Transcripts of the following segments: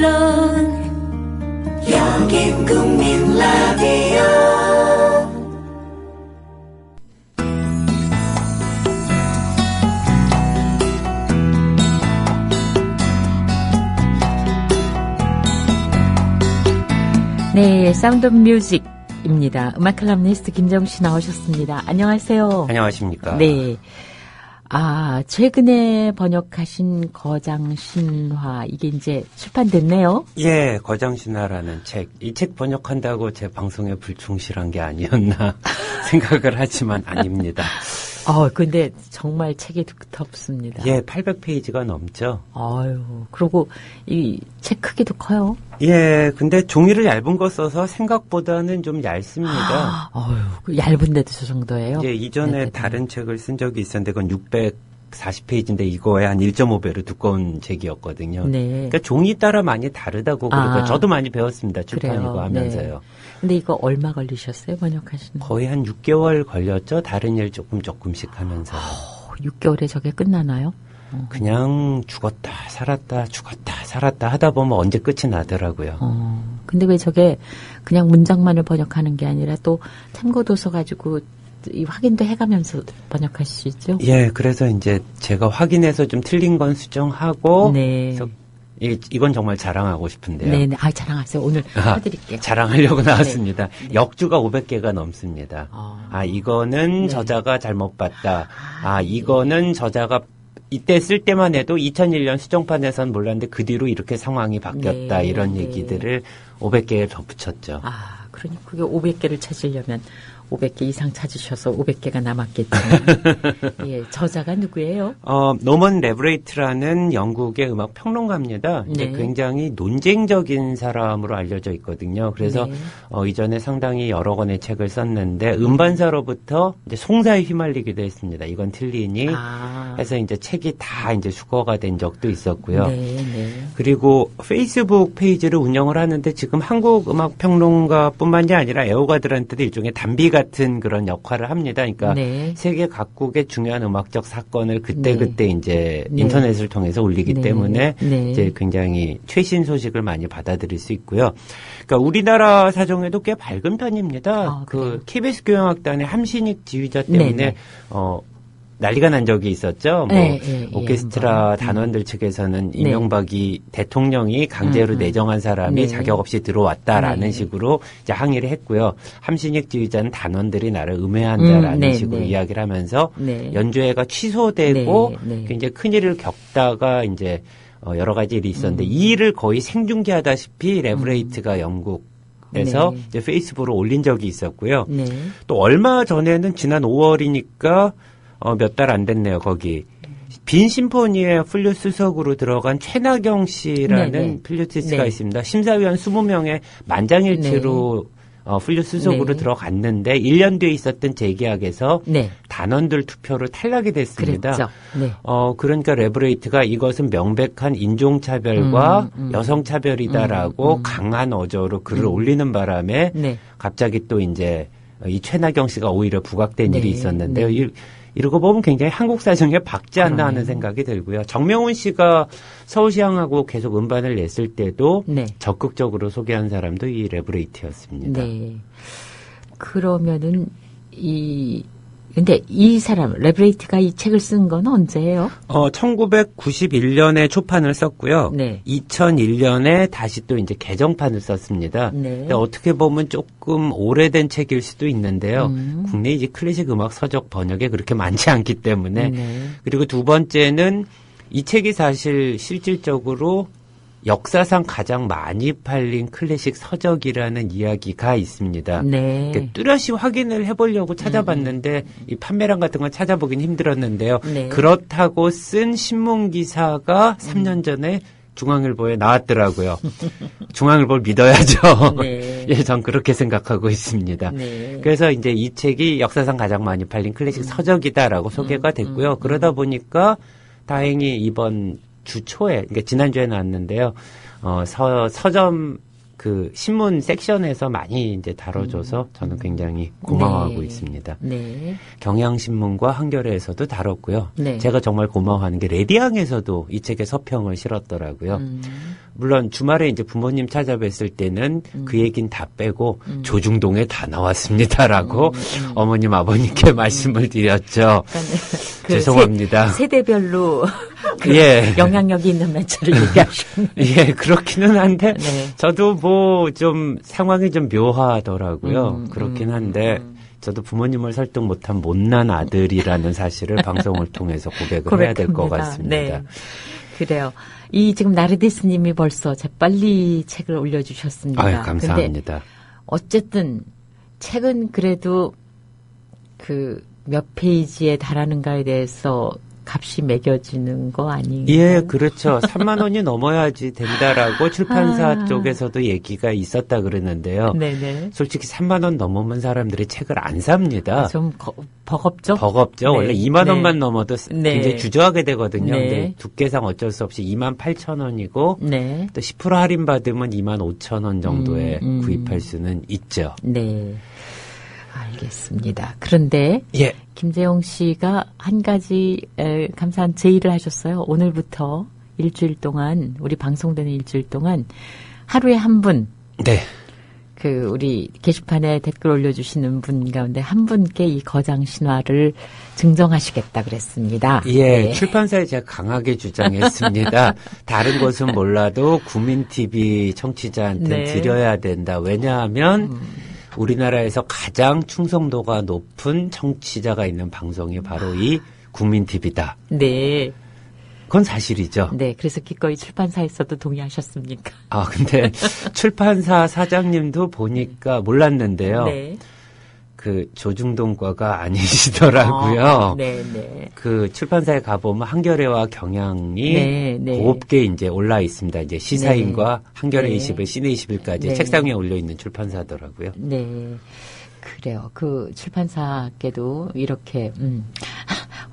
물론 여긴 국민 라디오. 네, 사운드 오브 뮤직입니다. 음악 칼럼니스트 김정씨 나오셨습니다. 안녕하세요. 안녕하십니까. 네. 최근에 번역하신 거장신화, 이게 이제 출판됐네요. 예, 거장신화라는 책. 이 책 번역한다고 제 방송에 불충실한 게 아니었나 생각을 하지만 아닙니다. 근데 정말 책이 두텁습니다. 예, 800페이지가 넘죠. 그리고 이 책 크기도 커요. 예, 근데 종이를 얇은 거 써서 생각보다는 좀 얇습니다. 얇은데도 저 정도예요? 예, 이전에 네네네. 다른 책을 쓴 적이 있었는데 그건 640페이지인데 이거에 한 1.5배로 두꺼운 책이었거든요. 네. 그러니까 종이 따라 많이 다르다고 그러니까 저도 많이 배웠습니다. 출판이고 그래요. 하면서요. 네. 근데 이거 얼마 걸리셨어요? 번역하시는 거? 거의 한 6개월 걸렸죠. 다른 일 조금씩 하면서. 6개월에 저게 끝나나요? 그냥 죽었다 살았다 하다 보면 언제 끝이 나더라고요. 근데 왜 저게 그냥 문장만을 번역하는 게 아니라 또 참고도서 가지고 이 확인도 해가면서 번역하시죠? 예, 그래서 이제 제가 확인해서 좀 틀린 건 수정하고. 네. 그래서 이건 정말 자랑하고 싶은데요. 네네. 자랑하세요. 오늘 해드릴게요. 자랑하려고 나왔습니다. 네. 역주가 500개가 넘습니다. 이거는 네. 저자가 잘못 봤다. 이거는 저자가 이때 쓸 때만 해도 2001년 수정판에선 몰랐는데 그 뒤로 이렇게 상황이 바뀌었다. 네, 이런 네. 얘기들을 500개에 덧붙였죠. 그러니 그게 500개를 찾으려면 500개 이상 찾으셔서 500개가 남았겠죠. 예, 저자가 누구예요? 노먼 레브레이트라는 영국의 음악 평론가입니다. 네. 이제 굉장히 논쟁적인 사람으로 알려져 있거든요. 그래서 네. 이전에 상당히 여러 권의 책을 썼는데 음반사로부터 이제 송사에 휘말리기도 했습니다. 이건 틀리니 해서 이제 책이 다 이제 수거가 된 적도 있었고요. 네. 그리고 페이스북 페이지를 운영을 하는데 지금 한국 음악 평론가뿐만이 아니라 애호가들한테도 일종의 담비 같은 그런 역할을 합니다. 그러니까 네. 세계 각국의 중요한 음악적 사건을 그때 이제 네. 인터넷을 통해서 올리기 네. 때문에 네. 이제 굉장히 최신 소식을 많이 받아들일 수 있고요. 그러니까 우리나라 사정에도 꽤 밝은 편입니다. 그래요? KBS 교향악단의 함신익 지휘자 때문에 네. 난리가 난 적이 있었죠. 네, 오케스트라 단원들 측에서는 이명박이 대통령이 강제로 내정한 사람이 네. 자격 없이 들어왔다라는 네. 식으로 이제 항의를 했고요. 함신익 지휘자는 단원들이 나를 음해한다라는 네, 식으로 네. 이야기를 하면서 네. 연주회가 취소되고 네. 굉장히 큰 일을 겪다가 이제 여러 가지 일이 있었는데 이 일을 거의 생중계하다시피 레브레이트가 영국에서 네. 이제 페이스북으로 올린 적이 있었고요. 네. 또 얼마 전에는 지난 5월이니까 몇 달 안 됐네요, 거기. 빈 심포니의 플룻 수석으로 들어간 최나경 씨라는 네네. 플루티스트가 네. 있습니다. 심사위원 20명의 만장일치로 플룻 수석으로 네. 들어갔는데 1년 뒤에 있었던 재계약에서 네. 단원들 투표로 탈락이 됐습니다. 그랬죠. 네. 그러니까 레브레이트가 이것은 명백한 인종차별과 여성차별이다라고 강한 어조로 글을 올리는 바람에 네. 갑자기 또 이제 이 최나경 씨가 오히려 부각된 네. 일이 있었는데요. 네. 이러고 보면 굉장히 한국 사정에 박지 않나 하는 생각이 들고요. 정명훈 씨가 서울시향하고 계속 음반을 냈을 때도 네. 적극적으로 소개한 사람도 이 레브레이트였습니다. 네. 그러면은 근데 이 사람 레브레이트가 이 책을 쓴 건 언제예요? 1991년에 초판을 썼고요. 네. 2001년에 다시 또 이제 개정판을 썼습니다. 네. 근데 어떻게 보면 조금 오래된 책일 수도 있는데요. 국내 이제 클래식 음악 서적 번역에 그렇게 많지 않기 때문에. 네. 그리고 두 번째는 이 책이 사실 실질적으로 역사상 가장 많이 팔린 클래식 서적이라는 이야기가 있습니다. 네. 그러니까 뚜렷이 확인을 해보려고 찾아봤는데 이 판매량 같은 건 찾아보긴 힘들었는데요. 네. 그렇다고 쓴 신문 기사가 3년 전에 중앙일보에 나왔더라고요. 중앙일보를 믿어야죠. 네. 예, 전 그렇게 생각하고 있습니다. 네. 그래서 이제 이 책이 역사상 가장 많이 팔린 클래식 서적이다라고 소개가 됐고요. 그러다 보니까 다행히 이번 주 초에, 그러니까 지난주에 나왔는데요. 서점 그 신문 섹션에서 많이 이제 다뤄줘서 저는 굉장히 고마워하고 네. 있습니다. 네. 경향신문과 한겨레에서도 다뤘고요. 네. 제가 정말 고마워하는 게 레디앙에서도 이 책의 서평을 실었더라고요. 물론 주말에 이제 부모님 찾아뵀을 때는 그 얘긴 다 빼고 조중동에 다 나왔습니다라고 어머님 아버님께 말씀을 드렸죠. 그 죄송합니다. 세대별로 그 예. 영향력이 있는 매체를 얘기하셨네요. 예, 그렇기는 한데 네. 저도 뭐 좀 상황이 좀 묘하더라고요. 그렇긴 한데 저도 부모님을 설득 못한 못난 아들이라는 사실을 방송을 통해서 고백을 해야 될 것 같습니다. 네. 그래요. 이 지금 나르디스님이 벌써 재빨리 책을 올려주셨습니다. 아유, 감사합니다. 근데 어쨌든 책은 그래도 그 몇 페이지에 달하는가에 대해서 값이 매겨지는 거 아닌가요? 예, 그렇죠. 3만 원이 넘어야지 된다라고 출판사 쪽에서도 얘기가 있었다 그러는데요. 네네. 솔직히 3만 원 넘으면 사람들이 책을 안 삽니다. 좀 버겁죠? 버겁죠. 네. 원래 2만 네. 원만 넘어도 네. 굉장히 주저하게 되거든요. 네. 근데 두께상 어쩔 수 없이 2만 8천 원이고 네. 또 10% 할인 받으면 2만 5천 원 정도에 구입할 수는 있죠. 네. 알겠습니다. 그런데 예. 김재용 씨가 한 가지 감사한 제의를 하셨어요. 오늘부터 일주일 동안 우리 방송되는 일주일 동안 하루에 한 분, 네. 그 우리 게시판에 댓글 올려주시는 분 가운데 한 분께 이 거장 신화를 증정하시겠다 그랬습니다. 예, 네. 출판사에 제가 강하게 주장했습니다. 다른 곳은 몰라도 구민TV 청취자한테 네. 드려야 된다. 왜냐하면 우리나라에서 가장 충성도가 높은 청취자가 있는 방송이 바로 이 구민TV다. 네. 그건 사실이죠. 네. 그래서 기꺼이 출판사에서도 동의하셨습니까? 아, 근데 출판사 사장님도 보니까 몰랐는데요. 네. 그 조중동과가 아니시더라고요. 네, 네. 그 출판사에 가보면 한겨레와 경향이 네, 네. 곱게 이제 올라 있습니다. 이제 시사인과 한겨레 네. 20일, 시내 21까지 네. 책상 위에 올려 있는 출판사더라고요. 네. 그래요. 그 출판사께도 이렇게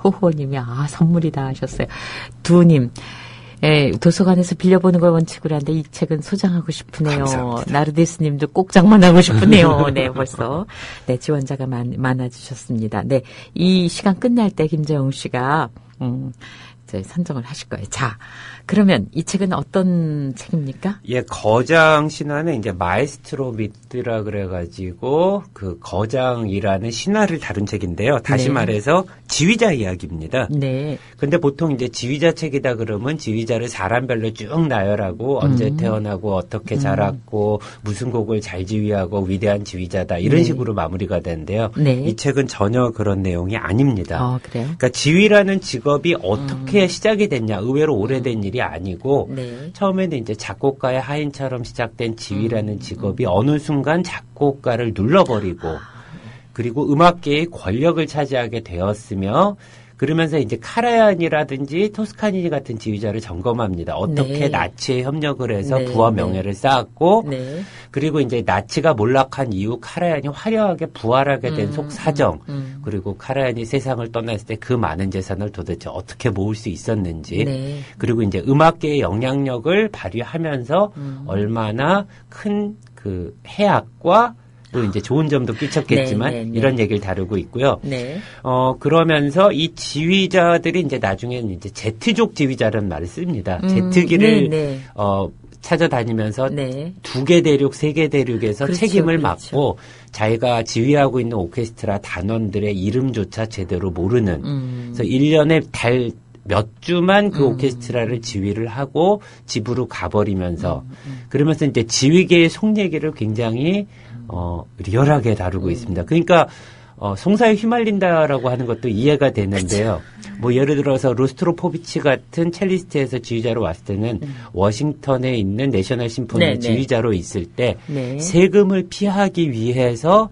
호호님이 선물이다 하셨어요. 두님. 예, 도서관에서 빌려보는 걸 원칙으로 하는데 이 책은 소장하고 싶으네요. 감사합니다. 나르디스 님도 꼭 장만하고 싶으네요. 네, 벌써. 네, 지원자가 많아지셨습니다. 네, 이 시간 끝날 때 김재웅 씨가, 이제 선정을 하실 거예요. 자, 그러면 이 책은 어떤 책입니까? 예, 거장 신화는 이제 마에스트로 미트라 그래가지고 그 거장이라는 신화를 다룬 책인데요. 다시 네. 말해서 지휘자 이야기입니다. 네. 근데 보통 이제 지휘자 책이다 그러면 지휘자를 사람별로 쭉 나열하고 언제 태어나고 어떻게 자랐고 무슨 곡을 잘 지휘하고 위대한 지휘자다 이런 네. 식으로 마무리가 되는데요. 네. 이 책은 전혀 그런 내용이 아닙니다. 그래요? 그러니까 지휘라는 직업이 어떻게 시작이 됐냐 의외로 오래된 일이 아니고 네. 처음에는 이제 작곡가의 하인처럼 시작된 지휘라는 직업이 어느 순간 작곡가를 눌러버리고 그리고 음악계의 권력을 차지하게 되었으며 그러면서 이제 카라얀이라든지 토스카니 같은 지휘자를 점검합니다. 어떻게 네. 나치에 협력을 해서 네, 부와 네. 명예를 쌓았고 네. 그리고 이제 나치가 몰락한 이후 카라얀이 화려하게 부활하게 된 속사정 그리고 카라얀이 세상을 떠났을 때 그 많은 재산을 도대체 어떻게 모을 수 있었는지 네. 그리고 이제 음악계의 영향력을 발휘하면서 얼마나 큰 그 해악과 또 이제 좋은 점도 끼쳤겠지만 네, 네, 네. 이런 얘기를 다루고 있고요. 네. 그러면서 이 지휘자들이 이제 나중에는 이제 Z족 지휘자라는 말을 씁니다. Z기를 네, 네. 찾아다니면서 네. 2개 대륙, 3개 대륙에서 그렇죠, 책임을 그렇죠. 맡고 자기가 지휘하고 있는 오케스트라 단원들의 이름조차 제대로 모르는 그래서 1년에 달 몇 주만 그 오케스트라를 지휘를 하고 집으로 가버리면서 그러면서 이제 지휘계의 속 얘기를 굉장히 리얼하게 다루고 있습니다. 그러니까 송사에 휘말린다라고 하는 것도 이해가 되는데요. 뭐 예를 들어서 로스트로포비치 같은 첼리스트에서 지휘자로 왔을 때는 워싱턴에 있는 내셔널 심포니 네, 네. 지휘자로 있을 때 네. 세금을 피하기 위해서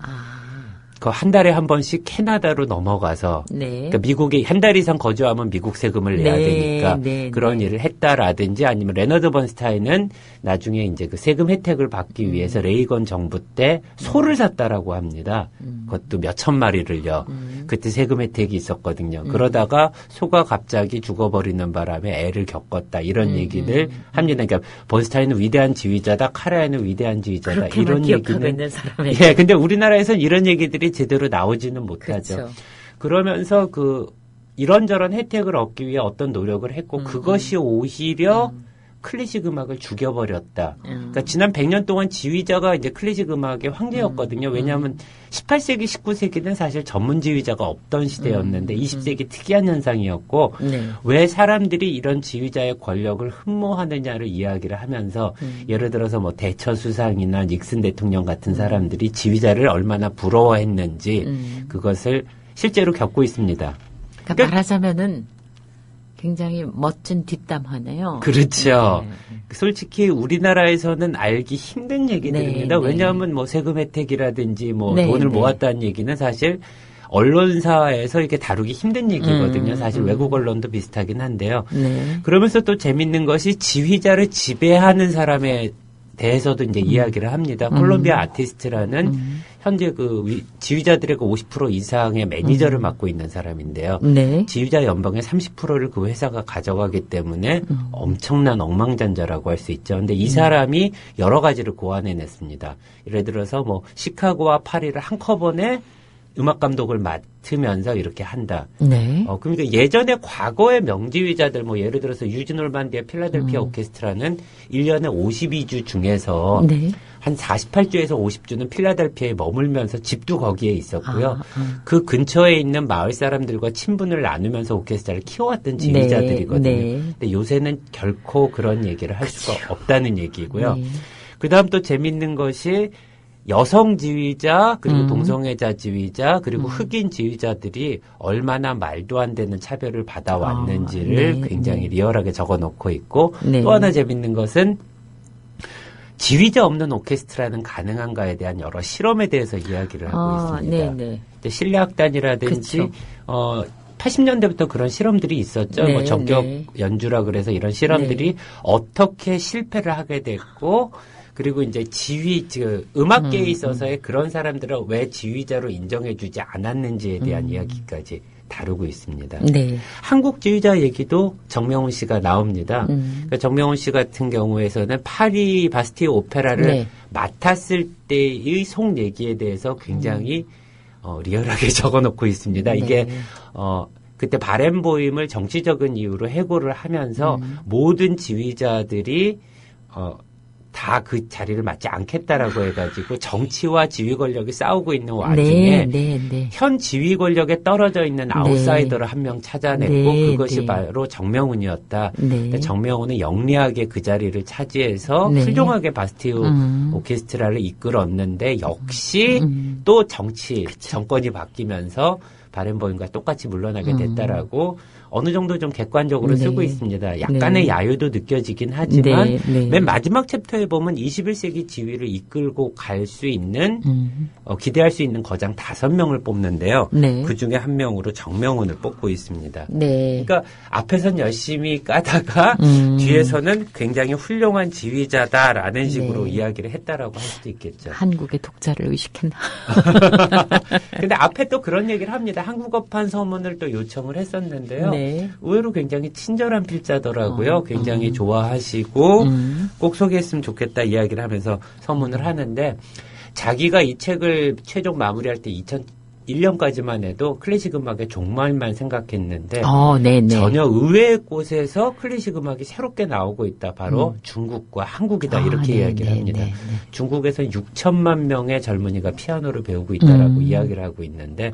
그 한 달에 한 번씩 캐나다로 넘어가서 네. 그러니까 미국에 한 달 이상 거주하면 미국 세금을 내야 네, 되니까 네, 그런 네. 일을 했다라든지 아니면 레너드 번스타인은 나중에 이제 그 세금 혜택을 받기 위해서 레이건 정부 때 소를 샀다라고 합니다. 그것도 몇 천 마리를요. 그때 세금 혜택이 있었거든요. 그러다가 소가 갑자기 죽어버리는 바람에 애를 겪었다 이런 얘기를 합니다. 그러니까 번스타인은 위대한 지휘자다, 카라얀은 위대한 지휘자다 그렇게만 이런 기억하고 얘기는 있는 사람이. 예, 근데 우리나라에서는 이런 얘기들이 제대로 나오지는 못하죠. 그렇죠. 그러면서 이런저런 혜택을 얻기 위해 어떤 노력을 했고 그것이 오히려 클래식 음악을 죽여버렸다. 그러니까 지난 100년 동안 지휘자가 이제 클래식 음악의 황제였거든요. 왜냐하면 18세기, 19세기는 사실 전문 지휘자가 없던 시대였는데 20세기 특이한 현상이었고 네. 왜 사람들이 이런 지휘자의 권력을 흠모하느냐를 이야기를 하면서 예를 들어서 뭐 대처 수상이나 닉슨 대통령 같은 사람들이 지휘자를 얼마나 부러워했는지 그것을 실제로 겪고 있습니다. 그러니까 말하자면은 굉장히 멋진 뒷담화네요. 그렇죠. 솔직히 우리나라에서는 알기 힘든 얘기들입니다. 네, 왜냐하면 뭐 세금 혜택이라든지 뭐 네, 돈을 네. 모았다는 얘기는 사실 언론사에서 이렇게 다루기 힘든 얘기거든요. 사실 외국 언론도 비슷하긴 한데요. 네. 그러면서 또 재밌는 것이 지휘자를 지배하는 사람에 대해서도 이제 이야기를 합니다. 콜롬비아 아티스트라는 현재 지휘자들의 50% 이상의 매니저를 맡고 있는 사람인데요. 네. 지휘자 연봉의 30%를 그 회사가 가져가기 때문에 엄청난 억망잔자라고 할 수 있죠. 근데 이 사람이 여러 가지를 고안해냈습니다. 예를 들어서 뭐 시카고와 파리를 한꺼번에 음악 감독을 맡으면서 이렇게 한다. 네. 그러니까 예전에 과거의 명지휘자들, 뭐 예를 들어서 유진 올반디의 필라델피아 오케스트라는 1년에 52주 중에서 네. 한 48주에서 50주는 필라델피아에 머물면서 집도 거기에 있었고요. 그 근처에 있는 마을 사람들과 친분을 나누면서 오케스트라를 키워왔던 지휘자들이거든요. 네. 근데 요새는 결코 그런 얘기를 할 수가 없다는 얘기고요. 네. 그다음 또 재밌는 것이 여성 지휘자, 그리고 동성애자 지휘자, 그리고 흑인 지휘자들이 얼마나 말도 안 되는 차별을 받아왔는지를 네, 굉장히 네. 리얼하게 적어놓고 있고 네. 또 하나 재밌는 것은 지휘자 없는 오케스트라는 가능한가에 대한 여러 실험에 대해서 이야기를 하고 있습니다. 네. 실내악단이라든지 그쵸. 80년대부터 그런 실험들이 있었죠. 네, 뭐 전격 네. 연주라 그래서 이런 실험들이 네. 어떻게 실패를 하게 됐고 그리고 이제 음악계에 있어서의 그런 사람들을 왜 지휘자로 인정해주지 않았는지에 대한 이야기까지 다루고 있습니다. 네. 한국 지휘자 얘기도 정명훈 씨가 나옵니다. 그러니까 정명훈 씨 같은 경우에서는 파리 바스티유 오페라를 네. 맡았을 때의 속 얘기에 대해서 굉장히 리얼하게 적어놓고 있습니다. 이게 네. 그때 바렌보임을 정치적인 이유로 해고를 하면서 모든 지휘자들이 다 그 자리를 맡지 않겠다라고 해가지고 정치와 지휘 권력이 싸우고 있는 와중에 네. 현 지휘 권력에 떨어져 있는 아웃사이더를 한 명 찾아냈고 네, 그것이 네. 바로 정명훈이었다. 네. 근데 정명훈은 영리하게 그 자리를 차지해서 네. 훌륭하게 바스티유 오케스트라를 이끌었는데 역시 또 정권이 바뀌면서 바렌보임과 똑같이 물러나게 됐다라고 어느 정도 좀 객관적으로 네. 쓰고 있습니다. 약간의 네. 야유도 느껴지긴 하지만 네. 맨 마지막 챕터에 보면 21세기 지휘를 이끌고 갈 수 있는 기대할 수 있는 거장 5명을 뽑는데요. 네. 그중에 한 명으로 정명훈을 뽑고 있습니다. 네. 그러니까 앞에선 열심히 까다가 뒤에서는 굉장히 훌륭한 지휘자다라는 식으로 네. 이야기를 했다라고 할 수도 있겠죠. 한국의 독자를 의식했나? 근데 앞에 또 그런 얘기를 합니다. 한국어판 서문을 또 요청을 했었는데요. 네. 의외로 굉장히 친절한 필자더라고요. 굉장히 좋아하시고 꼭 소개했으면 좋겠다 이야기를 하면서 서문을 하는데 자기가 이 책을 최종 마무리할 때 2001년까지만 해도 클래식 음악의 종말만 생각했는데 네네. 전혀 의외의 곳에서 클래식 음악이 새롭게 나오고 있다. 바로 중국과 한국이다. 이렇게 이야기를 합니다. 네. 중국에서는 6천만 명의 젊은이가 피아노를 배우고 있다라고 이야기를 하고 있는데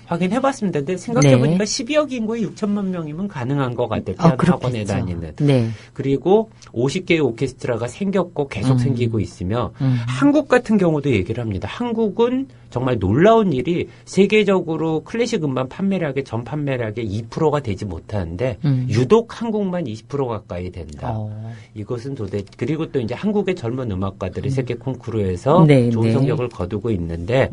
확인해봤습니다. 근데 생각해보니까 12억 인구에 6천만 명이면 가능한 것 같아요. 피아노 학원에 다니는. 네. 그리고 50개의 오케스트라가 생겼고 계속 생기고 있으며 한국 같은 경우도 얘기를 합니다. 한국은 정말 놀라운 일이 세계적으로 클래식 음반 판매량의 전 판매량의 2%가 되지 못하는데 유독 한국만 20% 가까이 된다. 이것은 그리고 또 이제 한국의 젊은 음악가들이 세계 콩쿠르에서 네, 좋은 네. 성적을 거두고 있는데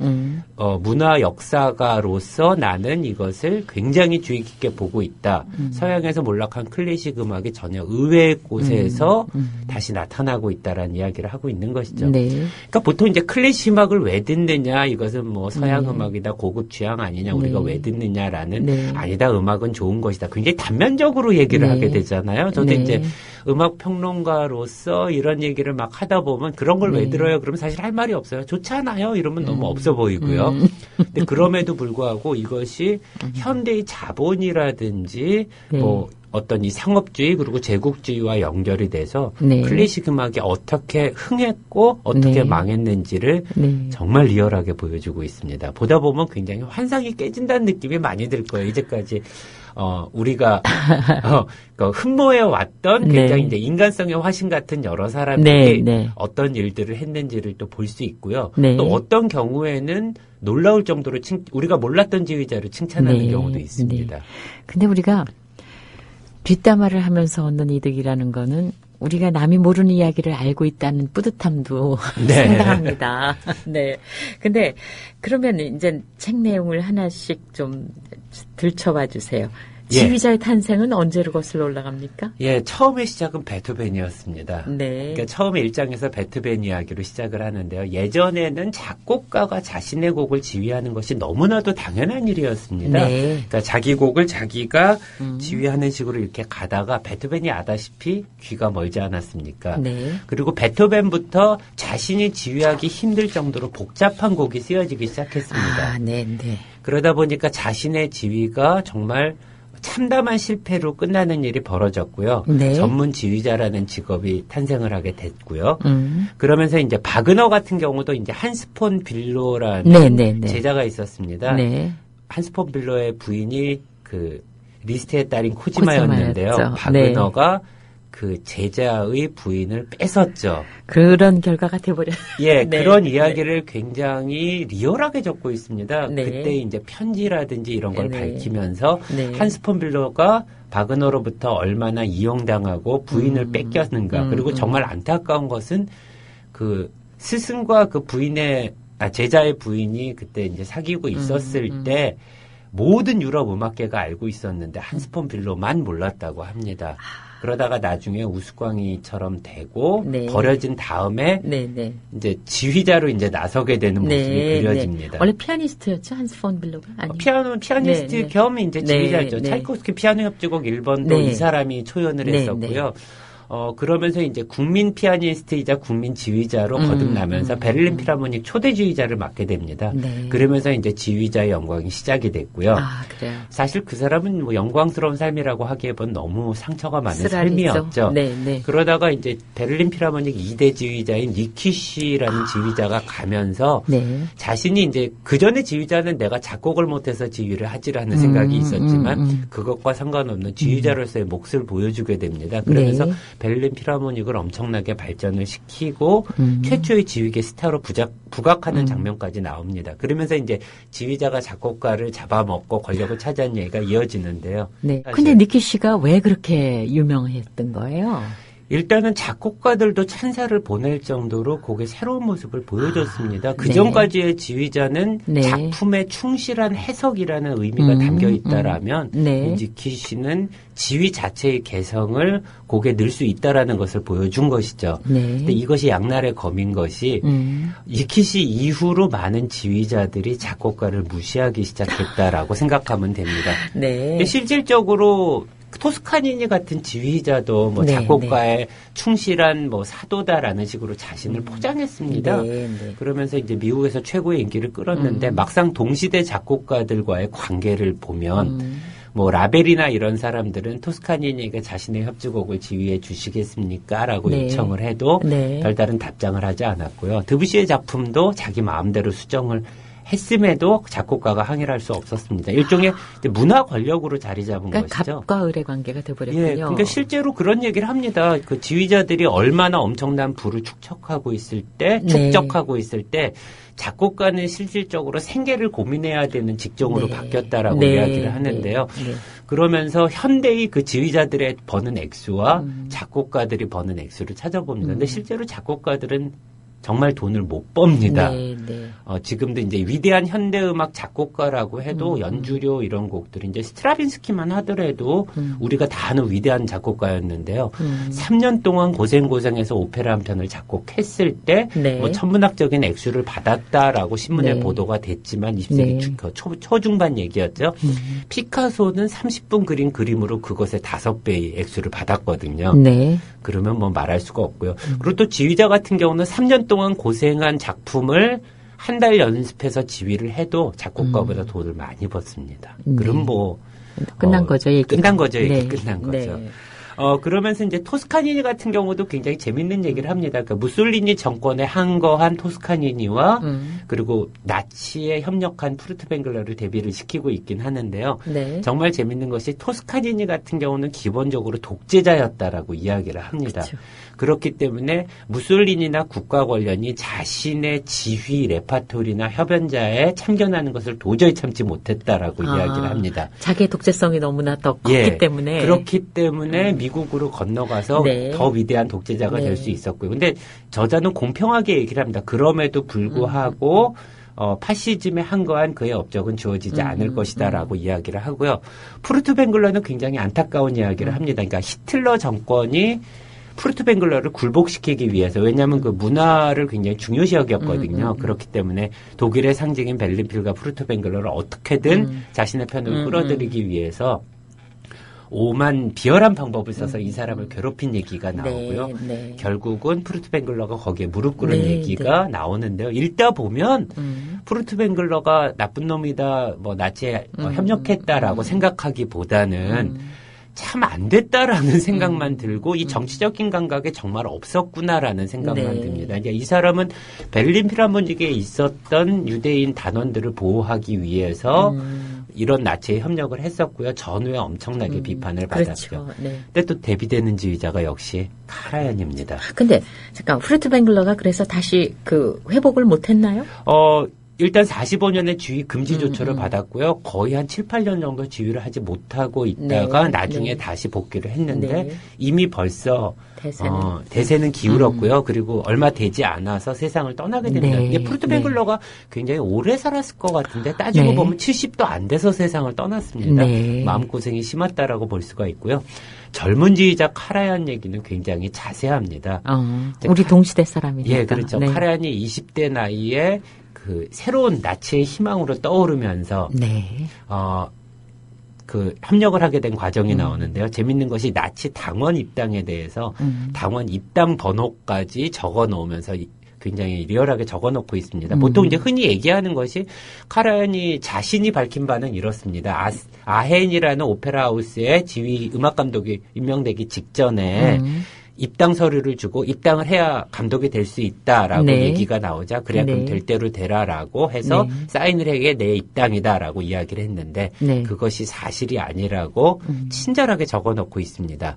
문화 역사가로서 나는 이것을 굉장히 주의 깊게 보고 있다. 서양에서 몰락한 클래식 음악이 전혀 의외의 곳에서 다시 나타나고 있다라는 이야기를 하고 있는 것이죠. 네. 그러니까 보통 이제 클래식 음악을 왜 듣느냐, 이것은 뭐 서양 음악이다, 고급 취향 아니냐, 우리가 왜 듣느냐라는 네. 아니다, 음악은 좋은 것이다. 굉장히 단면적으로 얘기를 네. 하게 되잖아요. 저도 네. 이제 음악 평론가로서 이런 얘기를 막 하다 보면 그런 걸 왜 들어요? 그러면 사실 할 말이 없어요. 좋잖아요. 이러면 너무 없어 보이고요. 근데 그럼에도 불구하고 이것이 현대의 자본이라든지 네. 뭐 어떤 이 상업주의 그리고 제국주의와 연결이 돼서 네. 클래식 음악이 어떻게 흥했고 어떻게 네. 망했는지를 네. 정말 리얼하게 보여주고 있습니다. 보다 보면 굉장히 환상이 깨진다는 느낌이 많이 들 거예요. 이제까지 우리가 그 흠모해 왔던 굉장히 네. 이제 인간성의 화신 같은 여러 사람들이 네, 네. 어떤 일들을 했는지를 또 볼 수 있고요. 네. 또 어떤 경우에는 놀라울 정도로 우리가 몰랐던 지휘자를 칭찬하는 네. 경우도 있습니다. 근데 우리가 뒷담화를 하면서 얻는 이득이라는 거는 우리가 남이 모르는 이야기를 알고 있다는 뿌듯함도 네. 상당합니다. 네. 근데 그러면 이제 책 내용을 하나씩 좀 들춰봐 주세요. 예. 지휘자의 탄생은 언제로 거슬러 올라갑니까? 예, 처음의 시작은 베토벤이었습니다. 네. 그러니까 처음에 1장에서 베토벤 이야기로 시작을 하는데요. 예전에는 작곡가가 자신의 곡을 지휘하는 것이 너무나도 당연한 일이었습니다. 네. 그러니까 자기 곡을 자기가 지휘하는 식으로 이렇게 가다가 베토벤이 아다시피 귀가 멀지 않았습니까? 네. 그리고 베토벤부터 자신이 지휘하기 힘들 정도로 복잡한 곡이 쓰여지기 시작했습니다. 아, 네, 네. 그러다 보니까 자신의 지휘가 정말 참담한 실패로 끝나는 일이 벌어졌고요. 네. 전문 지휘자라는 직업이 탄생을 하게 됐고요. 그러면서 이제 바그너 같은 경우도 이제 한스 폰 빌로라는 네, 네, 네. 제자가 있었습니다. 네. 한스 폰 빌로의 부인이 그 리스트의 딸인 코지마였는데요. 코지마였죠. 바그너가 그 제자의 부인을 뺏었죠. 그런 결과가 돼버렸어요. 예, 네. 그런 이야기를 굉장히 리얼하게 적고 있습니다. 네. 그때 이제 편지라든지 이런 걸 네. 밝히면서 네. 한스 폰 빌러가 바그너로부터 얼마나 이용당하고 부인을 뺏겼는가. 그리고 정말 안타까운 것은 그 스승과 그 제자의 부인이 그때 이제 사귀고 있었을 때 모든 유럽 음악계가 알고 있었는데 한스 폰 빌러만 몰랐다고 합니다. 그러다가 나중에 우스꽝이처럼 되고 네. 버려진 다음에 네, 네. 이제 지휘자로 이제 나서게 되는 모습이 네, 그려집니다. 네. 원래 피아니스트였죠? 한스 폰 빌로가? 아니. 피아니스트 네, 네. 겸 이제 지휘자죠. 네, 네. 차이코스키 피아노 협주곡 1번도 네. 이 사람이 초연을 네, 했었고요. 그러면서 이제 국민 피아니스트이자 국민 지휘자로 거듭나면서 베를린 필하모닉 초대 지휘자를 맡게 됩니다. 네. 그러면서 이제 지휘자의 영광이 시작이 됐고요. 아, 그래요. 사실 그 사람은 뭐 영광스러운 삶이라고 하기에는 너무 상처가 많은 쓰라리죠. 삶이었죠. 네, 네. 그러다가 이제 베를린 필하모닉 2대 지휘자인 니키시라는 지휘자가 가면서 네. 자신이 이제 그 전에 지휘자는 내가 작곡을 못해서 지휘를 하지라는 생각이 있었지만 그것과 상관없는 지휘자로서의 몫을 보여주게 됩니다. 그러면서 네. 베를린 필하모닉을 엄청나게 발전을 시키고 최초의 지휘계 스타로 부각하는 장면까지 나옵니다. 그러면서 이제 지휘자가 작곡가를 잡아먹고 권력을 차지한 얘기가 이어지는데요. 네. 사실 근데 니키 씨가 왜 그렇게 유명했던 거예요? 일단은 작곡가들도 찬사를 보낼 정도로 곡의 새로운 모습을 보여줬습니다. 그 네. 전까지의 지휘자는 네. 작품에 충실한 해석이라는 의미가 담겨 있다라면 네. 니키 씨는 지휘 자체의 개성을 곡에 넣을 수 있다라는 것을 보여준 것이죠. 네. 근데 이것이 양날의 검인 것이 니키 씨 이후로 많은 지휘자들이 작곡가를 무시하기 시작했다라고 생각하면 됩니다. 네. 근데 실질적으로 토스카니니 같은 지휘자도 뭐 네, 작곡가에 충실한 뭐 사도다라는 식으로 자신을 포장했습니다. 네, 네. 그러면서 이제 미국에서 최고의 인기를 끌었는데 막상 동시대 작곡가들과의 관계를 보면 뭐 라벨이나 이런 사람들은 토스카니니에게 자신의 협주곡을 지휘해 주시겠습니까? 라고 네. 요청을 해도 네. 별다른 답장을 하지 않았고요. 드뷔시의 작품도 자기 마음대로 수정을 했음에도 작곡가가 항의를 할 수 없었습니다. 일종의 이제 문화 권력으로 자리 잡은 그러니까 것이죠. 갑과 을의 관계가 돼버렸군요. 예, 그러니까 실제로 그런 얘기를 합니다. 그 지휘자들이 얼마나 엄청난 부를 축적하고 있을 때, 네. 작곡가는 실질적으로 생계를 고민해야 되는 직종으로 네. 바뀌었다라고 네. 이야기를 하는데요. 네. 네. 그러면서 현대의 그 지휘자들의 버는 액수와 작곡가들이 버는 액수를 찾아봅니다. 근데 실제로 작곡가들은 정말 돈을 못 법니다. 네, 네. 지금도 이제 위대한 현대음악 작곡가라고 해도 연주료 이런 곡들이 이제 스트라빈스키만 하더라도 우리가 다 아는 위대한 작곡가였는데요. 3년 동안 고생해서 오페라 한 편을 작곡했을 때 네. 뭐 천문학적인 액수를 받았다라고 신문에 네. 보도가 됐지만 20세기 네. 초중반 얘기였죠. 피카소는 30분 그린 그림으로 그것의 5배의 액수를 받았거든요. 네. 그러면 뭐 말할 수가 없고요. 그리고 또 지휘자 같은 경우는 3년 동안 고생한 작품을 한 달 연습해서 지휘를 해도 작곡가보다 돈을 많이 벌습니다. 그럼 뭐 끝난 거죠, 얘기. 끝난 거죠, 얘기. 네. 끝난 거죠. 네. 그러면서 이제 토스카니니 같은 경우도 굉장히 재밌는 얘기를 합니다. 그러니까 무솔리니 정권에 항거한 토스카니니와 그리고 나치에 협력한 푸르트뱅글러를 대비를 시키고 있긴 하는데요. 네. 정말 재밌는 것이 토스카니니 같은 경우는 기본적으로 독재자였다라고 이야기를 합니다. 그쵸. 그렇기 때문에 무솔리니나 국가 권력이 자신의 지휘, 레파토리나 협연자에 참견하는 것을 도저히 참지 못했다라고 이야기를 합니다. 자기의 독재성이 너무나 더 컸기 때문에. 그렇기 때문에 미국으로 건너가서 네. 더 위대한 독재자가 네. 될 수 있었고요. 근데 저자는 공평하게 얘기를 합니다. 그럼에도 불구하고 파시즘에 항거한 그의 업적은 주어지지 않을 것이다라고 이야기를 하고요. 푸르트뱅글러는 굉장히 안타까운 이야기를 합니다. 그러니까 히틀러 정권이 푸르트뱅글러를 굴복시키기 위해서, 왜냐하면 그 문화를 굉장히 중요시 여겼거든요. 그렇기 때문에 독일의 상징인 벨린필과 푸르트뱅글러를 어떻게든 자신의 편으로 끌어들이기 위해서 오만 비열한 방법을 써서 이 사람을 괴롭힌 얘기가 나오고요. 네. 결국은 푸르트뱅글러가 거기에 무릎 꿇은 네, 얘기가 나오는데요. 읽다 보면 푸르트뱅글러가 나쁜 놈이다, 뭐 나치에 협력했다라고 생각하기보다는 참 안 됐다라는 생각만 들고 이 정치적인 감각에 정말 없었구나라는 생각만 네. 듭니다. 그러니까 이 사람은 베를린 필하모닉에 있었던 유대인 단원들을 보호하기 위해서 이런 나치에 협력을 했었고요. 전후에 엄청나게 비판을 받았죠. 그렇죠. 네. 근데 또 대비되는 지휘자가 역시 카라얀입니다. 근데 잠깐 프루트뱅글러가 그래서 다시 그 회복을 못했나요? 일단 45년의 지휘 금지 조처를 받았고요. 거의 한 7, 8년 정도 지휘를 하지 못하고 있다가 네, 나중에 네. 다시 복귀를 했는데 네. 이미 벌써 대세는. 대세는 기울었고요. 그리고 얼마 되지 않아서 세상을 떠나게 됩니다. 네, 이게 푸르트뱅글러가 굉장히 오래 살았을 것 같은데 따지고 네. 보면 70도 안 돼서 세상을 떠났습니다. 네. 마음고생이 심했다라고 볼 수가 있고요. 젊은 지휘자 카라얀 얘기는 굉장히 자세합니다. 우리 동시대 사람이니까. 예, 그렇죠. 네. 카라얀이 20대 나이에 그 새로운 나치의 희망으로 떠오르면서 네. 그 협력을 하게 된 과정이 나오는데요. 재밌는 것이 나치 당원 입당에 대해서 당원 입당 번호까지 적어 놓으면서 굉장히 리얼하게 적어 놓고 있습니다. 보통 이제 흔히 얘기하는 것이 카라얀이 자신이 밝힌 바는 이렇습니다. 아헨이라는 오페라 하우스의 지휘 음악 감독이 임명되기 직전에 입당 서류를 주고 입당을 해야 감독이 될 수 있다라고 네. 얘기가 나오자 그래야 그럼 네. 될 대로 되라라고 해서 네. 사인을 해게 내 입당이다라고 이야기를 했는데 네. 그것이 사실이 아니라고 친절하게 적어놓고 있습니다.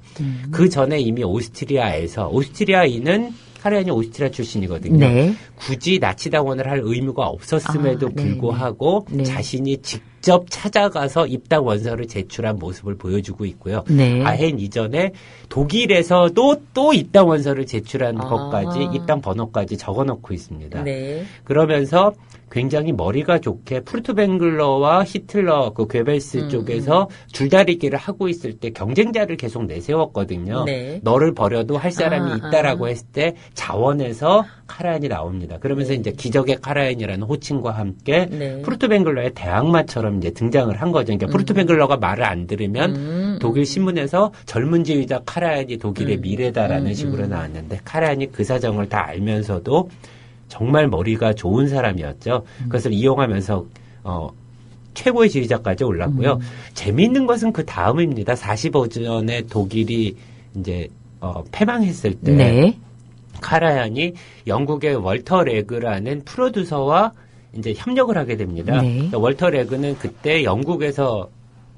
그 전에 이미 오스트리아인은 카라얀이 오스트리아 출신이거든요. 네. 굳이 나치당원을 할 의무가 없었음에도 네, 불구하고 네. 자신이 직접 찾아가서 입당 원서를 제출한 모습을 보여주고 있고요. 네. 아헨 이전에 독일에서도 또 입당 원서를 제출한 것까지 입당 번호까지 적어놓고 있습니다. 네. 그러면서 굉장히 머리가 좋게 푸르트뱅글러와 히틀러 그 괴벨스 쪽에서 줄다리기를 하고 있을 때 경쟁자를 계속 내세웠거든요. 네. 너를 버려도 할 사람이 있다라고 했을 때 자원에서 카라얀이 나옵니다. 그러면서 이제 기적의 카라얀이라는 호칭과 함께 네. 푸르트뱅글러의 대항마처럼 이제 등장을 한 거죠. 그러니까 푸르트뱅글러가 말을 안 들으면 독일 신문에서 젊은 지휘자 카라얀이 독일의 미래다라는 식으로 나왔는데 카라얀이 그 사정을 다 알면서도 정말 머리가 좋은 사람이었죠. 그것을 이용하면서 최고의 지휘자까지 올랐고요. 재미있는 것은 그 다음입니다. 45년에 독일이 이제 패망했을 때 네. 카라얀이 영국의 월터 레그라는 프로듀서와 이제 협력을 하게 됩니다. 네. 그러니까 월터 레그는 그때 영국에서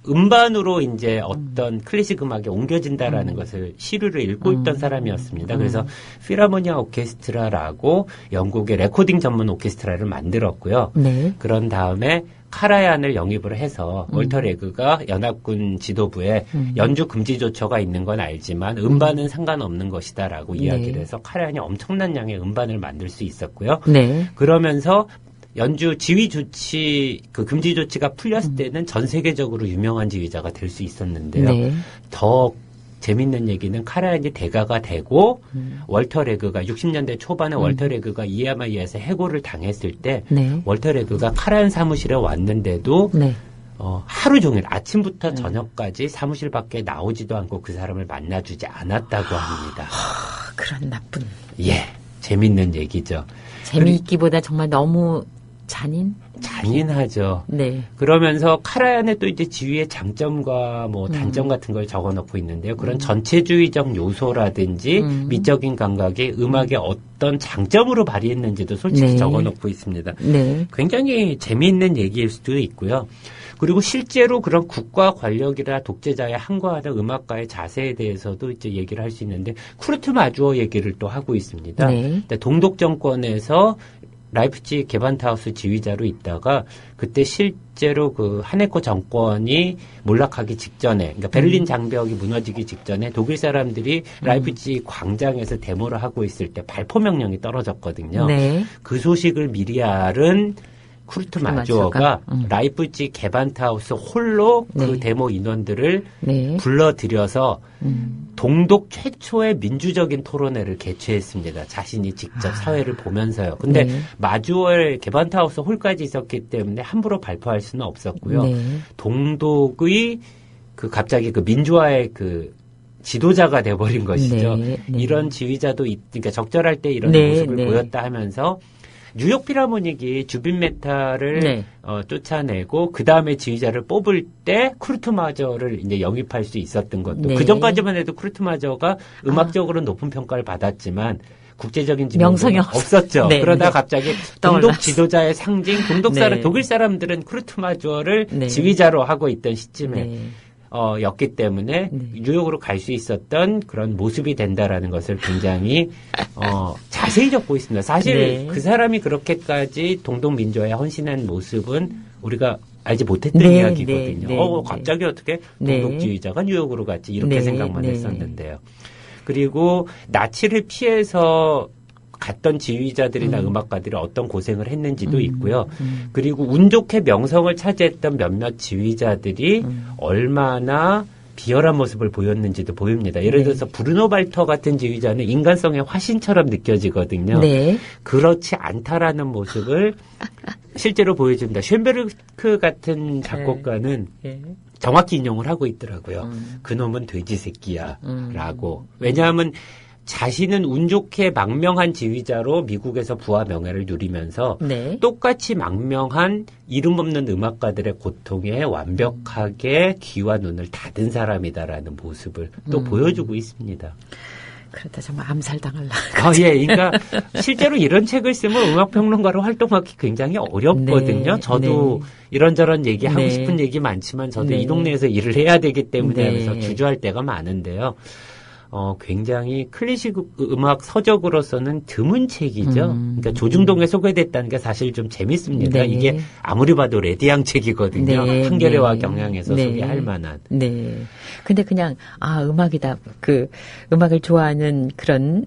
음반으로 이제 어떤 클래식 음악에 옮겨진다라는 것을 시류를 읽고 있던 사람이었습니다. 그래서 필하모니아 오케스트라라고 영국의 레코딩 전문 오케스트라를 만들었고요. 네. 그런 다음에 카라얀을 영입을 해서 월터 레그가 연합군 지도부에 연주 금지 조처가 있는 건 알지만 음반은 상관없는 것이다라고 이야기를 해서 카라얀이 엄청난 양의 음반을 만들 수 있었고요. 네. 그러면서 연주 지휘 조치, 그 금지 조치가 풀렸을 때는 전 세계적으로 유명한 지휘자가 될 수 있었는데요. 네. 더 재밌는 얘기는 카라얀이 대가가 되고 월터 레그가 60년대 초반에 월터 레그가 이에마이에서 해고를 당했을 때 네. 월터 레그가 카라얀 사무실에 왔는데도 네. 하루 종일 아침부터 저녁까지 사무실 밖에 나오지도 않고 그 사람을 만나주지 않았다고 합니다. 그런 나쁜. 예, 재밌는 얘기죠. 재미있기보다 정말 너무 잔인? 잔인하죠. 네. 그러면서 카라얀의 또 이제 지휘의 장점과 뭐 단점 같은 걸 적어놓고 있는데요. 그런 전체주의적 요소라든지 미적인 감각이 음악의 어떤 장점으로 발휘했는지도 솔직히 네. 적어놓고 있습니다. 네. 굉장히 재미있는 얘기일 수도 있고요. 그리고 실제로 그런 국가 권력이나 독재자의 항거하는 음악가의 자세에 대해서도 이제 얘기를 할 수 있는데 쿠르트 마주어 얘기를 또 하고 있습니다. 네. 동독 정권에서 라이프치히 게반트하우스 지휘자로 있다가 그때 실제로 그 하네코 정권이 몰락하기 직전에, 그러니까 베를린 장벽이 무너지기 직전에 독일 사람들이 라이프치히 광장에서 데모를 하고 있을 때 발포 명령이 떨어졌거든요. 네. 그 소식을 미리 알은 쿠르트 마주어가 마주어가? 라이프치히 게반트하우스 홀로 그 네. 데모 인원들을 네. 불러들여서 동독 최초의 민주적인 토론회를 개최했습니다. 자신이 직접 사회를 보면서요. 근데 네. 마주어의 게반트하우스 홀까지 있었기 때문에 함부로 발표할 수는 없었고요. 네. 동독의 그 갑자기 그 민주화의 그 지도자가 돼버린 것이죠. 네. 네. 이런 지휘자도 그러니까 적절할 때 이런 네. 모습을 네. 보였다 하면서 뉴욕 필하모닉이 주빈 메탈을 네. 쫓아내고 그 다음에 지휘자를 뽑을 때 쿠르트 마저를 이제 영입할 수 있었던 것도 네. 그 전까지만 해도 쿠르트 마저가 음악적으로 높은 평가를 받았지만 국제적인 지명도는 명성이 없었죠. 네, 그러다 네. 갑자기 떠올랐어. 동독 지도자의 상징, 동독 사람, 네. 독일 사람들은 쿠르트 마저를 네. 지휘자로 하고 있던 시점에 네. 였기 때문에 네. 뉴욕으로 갈 수 있었던 그런 모습이 된다라는 것을 굉장히 자세히 적고 있습니다. 사실 네. 그 사람이 그렇게까지 동독 민주화에 헌신한 모습은 우리가 알지 못했던 네, 이야기거든요. 네, 네, 갑자기 어떻게 네. 동독주의자가 뉴욕으로 갔지 이렇게 네, 생각만 네. 했었는데요. 그리고 나치를 피해서 갔던 지휘자들이나 음악가들이 어떤 고생을 했는지도 있고요. 그리고 운 좋게 명성을 차지했던 몇몇 지휘자들이 얼마나 비열한 모습을 보였는지도 보입니다. 예를 들어서 브루노 발터 같은 지휘자는 인간성의 화신처럼 느껴지거든요. 네. 그렇지 않다라는 모습을 실제로 보여줍니다. 쉔베르크 같은 작곡가는 네. 정확히 인용을 하고 있더라고요. 그놈은 돼지 새끼야 라고. 왜냐하면 자신은 운 좋게 망명한 지휘자로 미국에서 부와 명예를 누리면서 네. 똑같이 망명한 이름 없는 음악가들의 고통에 완벽하게 귀와 눈을 닫은 사람이다라는 모습을 또 보여주고 있습니다. 그러다 정말 암살당할라. 예. 그러니까 실제로 이런 책을 쓰면 음악평론가로 활동하기 굉장히 어렵거든요. 네, 저도 네. 이런저런 얘기하고 네. 싶은 얘기 많지만 저도 네. 이 동네에서 일을 해야 되기 때문에 네. 하면서 주저할 때가 많은데요. 굉장히 클래식 음악 서적으로서는 드문 책이죠. 그러니까 조중동에 소개됐다는 게 사실 좀 재밌습니다. 네. 이게 아무리 봐도 레디앙 책이거든요. 네, 한겨레와 네. 경향에서 네. 소개할 만한. 네. 근데 그냥, 음악이다. 음악을 좋아하는 그런,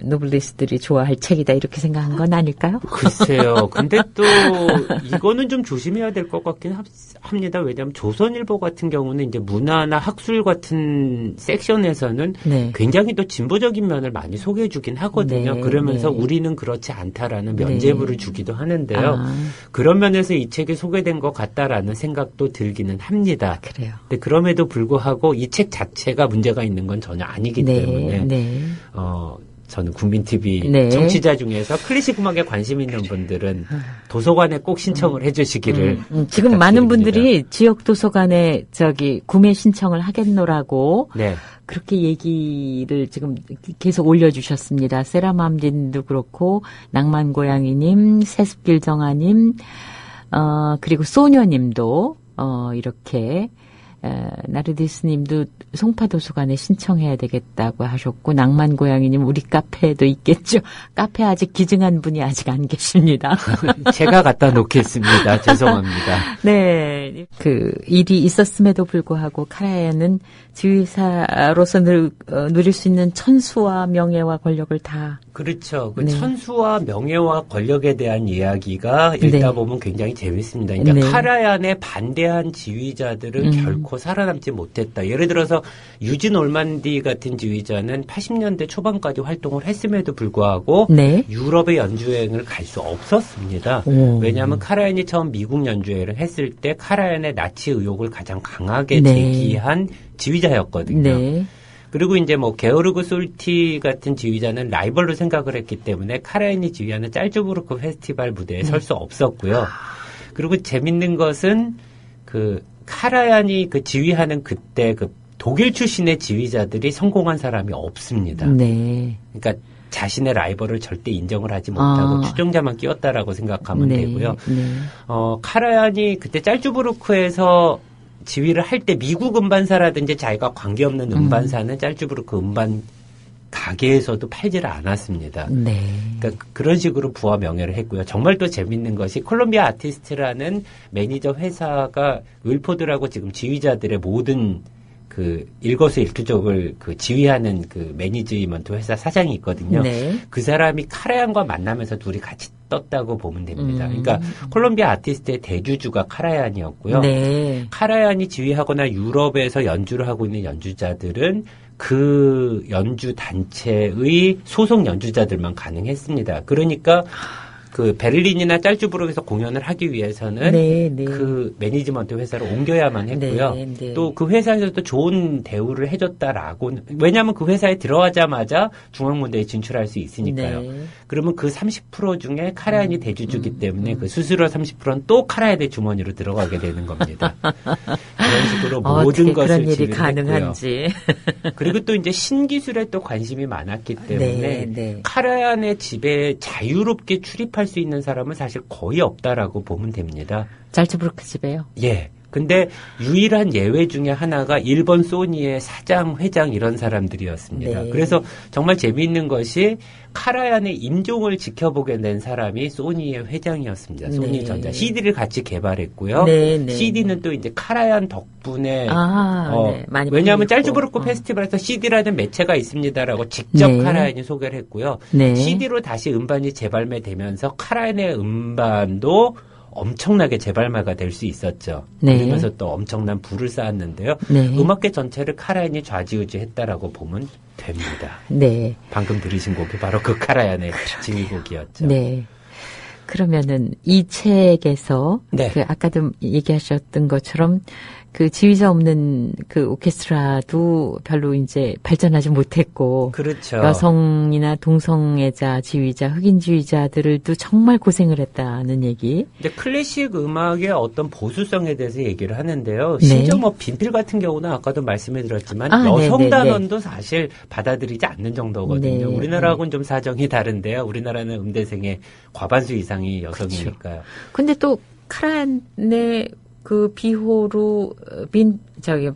노블리스트들이 좋아할 책이다. 이렇게 생각한 건 아닐까요? 글쎄요. 근데 또 이거는 좀 조심해야 될 것 같긴 합니다. 왜냐하면 조선일보 같은 경우는 이제 문화나 학술 같은 섹션에서는 네. 굉장히 또 진보적인 면을 많이 소개해 주긴 하거든요. 네, 그러면서 네. 우리는 그렇지 않다라는 면죄부를 주기도 하는데요. 아. 그런 면에서 이 책이 소개된 것 같다라는 생각도 들기는 합니다. 그래요. 근데 그럼에도 불구하고 이 책 자체가 문제가 있는 건 전혀 아니기 때문에 네. 저는 국민TV 네. 청취자 중에서 클래식 음악에 관심 있는 분들은 도서관에 꼭 신청을 해주시기를 지금 많은 부탁드립니다. 분들이 지역 도서관에 구매 신청을 하겠노라고 네. 그렇게 얘기를 지금 계속 올려주셨습니다. 세라맘딘도 그렇고 낭만고양이님, 세습길정아님, 그리고 소녀님도 이렇게 나르디스님도 송파도서관에 신청해야 되겠다고 하셨고 낭만고양이님 우리 카페에도 있겠죠. 카페 아직 기증한 분이 아직 안 계십니다. 제가 갖다 놓겠습니다. 죄송합니다. 네, 일이 있었음에도 불구하고 카라얀은 지휘사로서 누릴 수 있는 천수와 명예와 권력을 다 그렇죠. 그 네. 천수와 명예와 권력에 대한 이야기가 읽다 네. 보면 굉장히 재밌습니다. 그러니까 네. 카라얀에 반대한 지휘자들은 결코 살아남지 못했다. 예를 들어서 유진 올만디 같은 지휘자는 80년대 초반까지 활동을 했음에도 불구하고 네. 유럽의 연주여행을 갈 수 없었습니다. 오. 왜냐하면 카라얀이 처음 미국 연주여행을 했을 때 카라얀의 나치 의혹을 가장 강하게 네. 제기한 지휘자였거든요. 네. 그리고 이제 뭐 게오르그 솔티 같은 지휘자는 라이벌로 생각을 했기 때문에 카라얀이 지휘하는 짤즈부르크 페스티벌 무대에 설 수 없었고요. 그리고 재밌는 것은 그 카라얀이 그 지휘하는 그때 그 독일 출신의 지휘자들이 성공한 사람이 없습니다. 네. 그러니까 자신의 라이벌을 절대 인정을 하지 못하고 추종자만 끼웠다라고 생각하면 네. 되고요. 네. 카라얀이 그때 짤즈부르크에서 지휘를 할 때 미국 음반사라든지 자기가 관계없는 음반사는 짤즈부르크 음반 가게에서도 팔지를 않았습니다. 네. 그러니까 그런 식으로 부와 명예를 했고요. 정말 또 재밌는 것이 콜롬비아 아티스트라는 매니저 회사가 윌포드라고 지금 지휘자들의 모든 그 일거수일투족을 그 지휘하는 그 매니지먼트 회사 사장이 있거든요. 네. 그 사람이 카라얀과 만나면서 둘이 같이 떴다고 보면 됩니다. 그러니까 콜롬비아 아티스트의 대주주가 카라얀이었고요. 네. 카라얀이 지휘하거나 유럽에서 연주를 하고 있는 연주자들은 그 연주 단체의 소속 연주자들만 가능했습니다. 그러니까 그 베를린이나 짤즈부르크에서 공연을 하기 위해서는 네, 네. 그 매니지먼트 회사를 옮겨야만 했고요. 네, 네. 또 그 회사에서도 좋은 대우를 해줬다라고. 왜냐하면 그 회사에 들어가자마자 중앙무대에 진출할 수 있으니까요. 네. 그러면 그 30% 중에 카라얀이 대주주기 때문에 그 수수료 30%는 또 카라얀의 주머니로 들어가게 되는 겁니다. 그런 식으로 모든 것을 그런 일이 지휘를 가능한지. 했고요. 그리고 또 이제 신기술에 또 관심이 많았기 때문에 네, 네. 카라얀의 집에 자유롭게 출입할 수 있는 사람은 사실 거의 없다라고 보면 됩니다. 짤즈부르크 집에요? 예. 근데 유일한 예외 중에 하나가 일본 소니의 사장, 회장 이런 사람들이었습니다. 네. 그래서 정말 재미있는 것이 카라얀의 임종을 지켜보게 된 사람이 소니의 회장이었습니다. 소니전자. 네. CD를 같이 개발했고요. 네, 네. CD는 또 이제 카라얀 덕분에 네. 많이 왜냐하면 팔리고. 짤즈부르크 페스티벌에서 CD라는 매체가 있습니다라고 직접 네. 카라얀이 소개를 했고요. 네. CD로 다시 음반이 재발매되면서 카라얀의 음반도 엄청나게 재발매가 될 수 있었죠. 네. 그러면서 또 엄청난 부를 쌓았는데요. 네. 음악계 전체를 카라얀이 좌지우지했다라고 보면 됩니다. 네. 방금 들으신 곡이 바로 그 카라얀의 지휘곡이었죠. 네. 그러면은 이 책에서 네. 그 아까도 얘기하셨던 것처럼 그 지휘자 없는 그 오케스트라도 별로 이제 발전하지 못했고 그렇죠. 여성이나 동성애자 지휘자, 흑인 지휘자들도 정말 고생을 했다는 얘기. 이제 클래식 음악의 어떤 보수성에 대해서 얘기를 하는데요. 네. 심지어 뭐 빈필 같은 경우는 아까도 말씀해 드렸지만 여성 네네네. 단원도 사실 받아들이지 않는 정도거든요. 네. 우리나라하고는 좀 사정이 다른데요. 우리나라는 음대생의 과반수 이상이 여성이니까요. 근데 또 카라얀의 그 비호로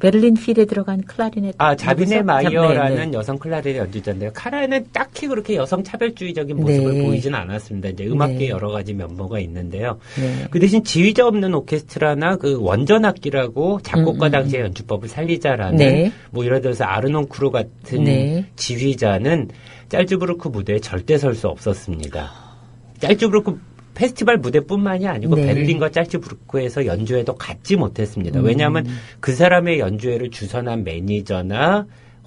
베를린 필에 들어간 클라리넷. 자비네 마이어라는 네. 여성 클라리넷 연주자인데요. 카라얀은 딱히 그렇게 여성 차별주의적인 모습을 네. 보이지는 않았습니다. 이제 음악계 네. 여러 가지 면모가 있는데요. 네. 그 대신 지휘자 없는 오케스트라나 그 원전악기라고 작곡가 당시의 연주법을 살리자라는 네. 뭐 예를 들어서 아르논 크루 같은 네. 지휘자는 짤즈부르크 무대에 절대 설 수 없었습니다. 짤즈부르크 페스티벌 무대뿐만이 아니고 네. 베를린과 짤즈부르크에서 연주회도 갖지 못했습니다. 왜냐하면 그 사람의 연주회를 주선한 매니저나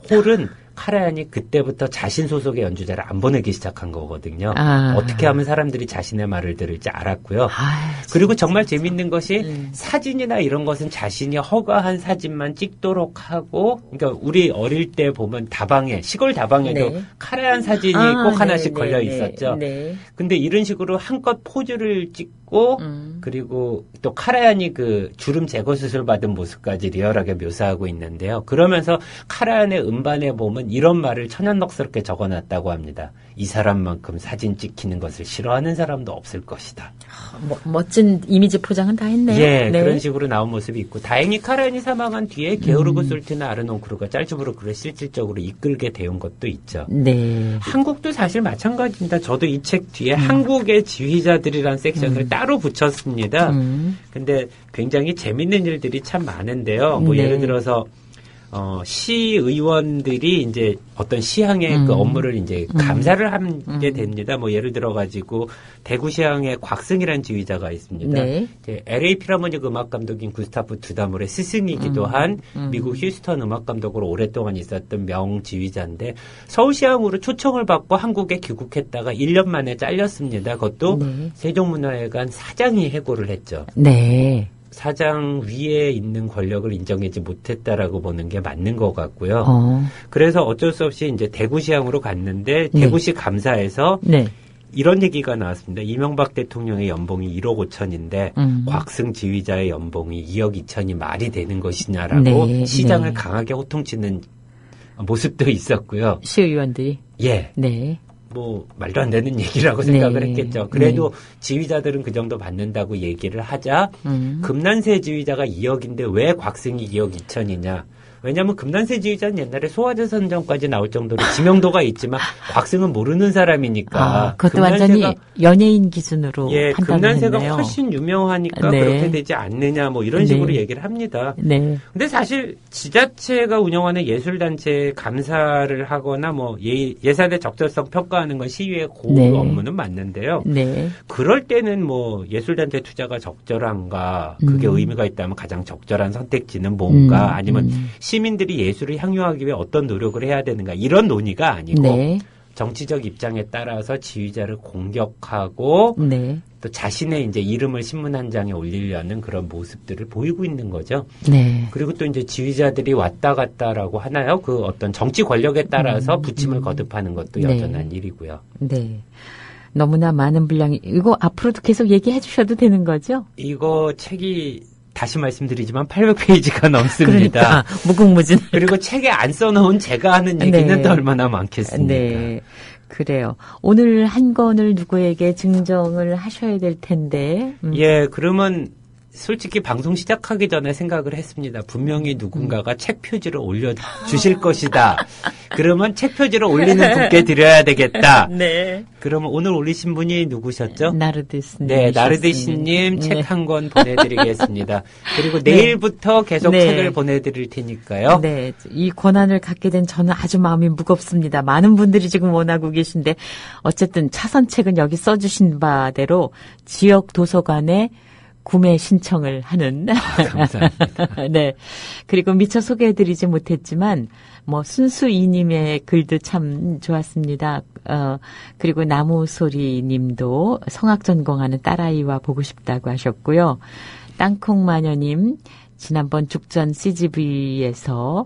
홀은 카라얀이 그때부터 자신 소속의 연주자를 안 보내기 시작한 거거든요. 어떻게 하면 사람들이 자신의 말을 들을지 알았고요. 그리고 정말 재밌는 것이 사진이나 이런 것은 자신이 허가한 사진만 찍도록 하고, 그러니까 우리 어릴 때 보면 다방에, 시골 다방에도 네. 카라얀 사진이 꼭 하나씩 네, 걸려 네, 있었죠. 네. 근데 이런 식으로 한껏 포즈를 찍고 그리고 또 카라얀이 그 주름 제거 수술 받은 모습까지 리얼하게 묘사하고 있는데요. 그러면서 카라얀의 음반에 보면 이런 말을 천연덕스럽게 적어놨다고 합니다. 이 사람만큼 사진 찍히는 것을 싫어하는 사람도 없을 것이다. 멋진 이미지 포장은 다 했네요. 예, 네. 그런 식으로 나온 모습이 있고 다행히 카라얀이 사망한 뒤에 게오르그 솔트나 아르논크루가 짤즈부르크를 실질적으로 이끌게 되온 것도 있죠. 네. 한국도 사실 마찬가지입니다. 저도 이 책 뒤에 한국의 지휘자들이라는 섹션을 따로 붙였습니다. 근데 굉장히 재밌는 일들이 참 많은데요. 뭐 네. 예를 들어서 시의원들이 이제 어떤 시향의 그 업무를 이제 감사를 하게 됩니다. 뭐 예를 들어 가지고 대구시향의 곽승이라는 지휘자가 있습니다. 네. 이제 LA 필하모닉 음악 감독인 구스타프 두다물의 스승이기도 한 미국 휴스턴 음악 감독으로 오랫동안 있었던 명 지휘자인데 서울시향으로 초청을 받고 한국에 귀국했다가 1년 만에 잘렸습니다. 그것도 네. 세종문화회관 사장이 해고를 했죠. 네. 사장 위에 있는 권력을 인정하지 못했다라고 보는 게 맞는 것 같고요. 그래서 어쩔 수 없이 이제 대구시장으로 갔는데 대구시 감사에서 네. 이런 얘기가 나왔습니다. 이명박 대통령의 연봉이 1억 5천인데 곽승 지휘자의 연봉이 2억 2천이 말이 되는 것이냐라고 네, 시장을 네. 강하게 호통치는 모습도 있었고요. 시의원들이. 예. 네. 뭐 말도 안 되는 얘기라고 생각을 네. 했겠죠. 그래도 지휘자들은 그 정도 받는다고 얘기를 하자 금난세 지휘자가 2억인데 왜 곽승이 2억 2천이냐. 왜냐하면 금난세 지휘자는 옛날에 소화제 선정까지 나올 정도로 지명도가 있지만 곽승은 모르는 사람이니까. 그것도 완전히 연예인 기준으로 예, 판단을 금난세가 했네요. 훨씬 유명하니까 네. 그렇게 되지 않느냐 뭐 이런 식으로 얘기를 합니다. 네. 근데 사실 지자체가 운영하는 예술단체에 감사를 하거나 뭐 예산의 적절성 평가하는 건 시의회 고 네. 업무는 맞는데요. 네. 그럴 때는 뭐 예술단체 투자가 적절한가, 그게 의미가 있다면 가장 적절한 선택지는 뭔가, 아니면 시민들이 예술을 향유하기 위해 어떤 노력을 해야 되는가, 이런 논의가 아니고 네. 정치적 입장에 따라서 지휘자를 공격하고 네. 또 자신의 이제 이름을 신문 한 장에 올리려는 그런 모습들을 보이고 있는 거죠. 네. 그리고 또 이제 지휘자들이 왔다 갔다라고 하나요? 그 어떤 정치 권력에 따라서 부침을 거듭하는 것도 네. 여전한 일이고요. 네. 너무나 많은 분량이, 이거 앞으로도 계속 얘기해 주셔도 되는 거죠? 이거 책이 다시 말씀드리지만 800페이지가 넘습니다. 그러니까, 무궁무진. 그리고 책에 안 써놓은 제가 하는 얘기는 네. 또 얼마나 많겠습니까? 네. 그래요. 오늘 한 권을 누구에게 증정을 하셔야 될 텐데. 예, 그러면 솔직히 방송 시작하기 전에 생각을 했습니다. 분명히 누군가가 책 표지를 올려주실 것이다. 그러면 책 표지를 올리는 분께 드려야 되겠다. 네. 그러면 오늘 올리신 분이 누구셨죠? 나르드스님. 네, 나르드시님 책 네. 한 권 보내드리겠습니다. 그리고 내일부터 계속 네. 책을 보내드릴 테니까요. 네. 이 권한을 갖게 된 저는 아주 마음이 무겁습니다. 많은 분들이 지금 원하고 계신데, 어쨌든 차선책은 여기 써주신 바대로 지역 도서관에 구매 신청을 하는. 감사합니다. 네. 그리고 미처 소개해드리지 못했지만, 뭐, 순수이님의 글도 참 좋았습니다. 그리고 나무소리 님도 성악 전공하는 딸아이와 보고 싶다고 하셨고요. 땅콩마녀님, 지난번 죽전 CGV에서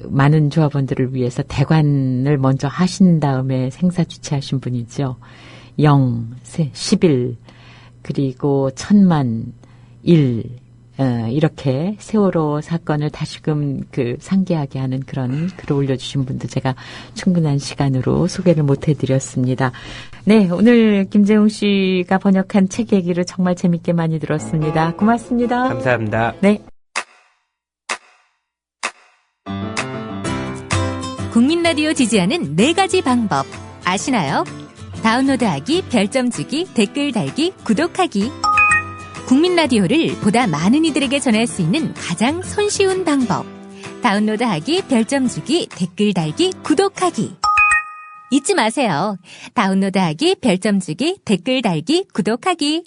많은 조합원들을 위해서 대관을 먼저 하신 다음에 생사 주최하신 분이죠. 11, 그리고 1000만, 1, 이렇게 세월호 사건을 다시금 상기하게 하는 그런 글을 올려주신 분도 제가 충분한 시간으로 소개를 못 해드렸습니다. 네, 오늘 김재웅 씨가 번역한 책 얘기를 정말 재밌게 많이 들었습니다. 고맙습니다. 감사합니다. 네. 국민 라디오 지지하는 4가지 방법 아시나요? 다운로드하기, 별점 주기, 댓글 달기, 구독하기. 국민 라디오를 보다 많은 이들에게 전할 수 있는 가장 손쉬운 방법. 다운로드하기, 별점 주기, 댓글 달기, 구독하기. 잊지 마세요. 다운로드하기, 별점 주기, 댓글 달기, 구독하기.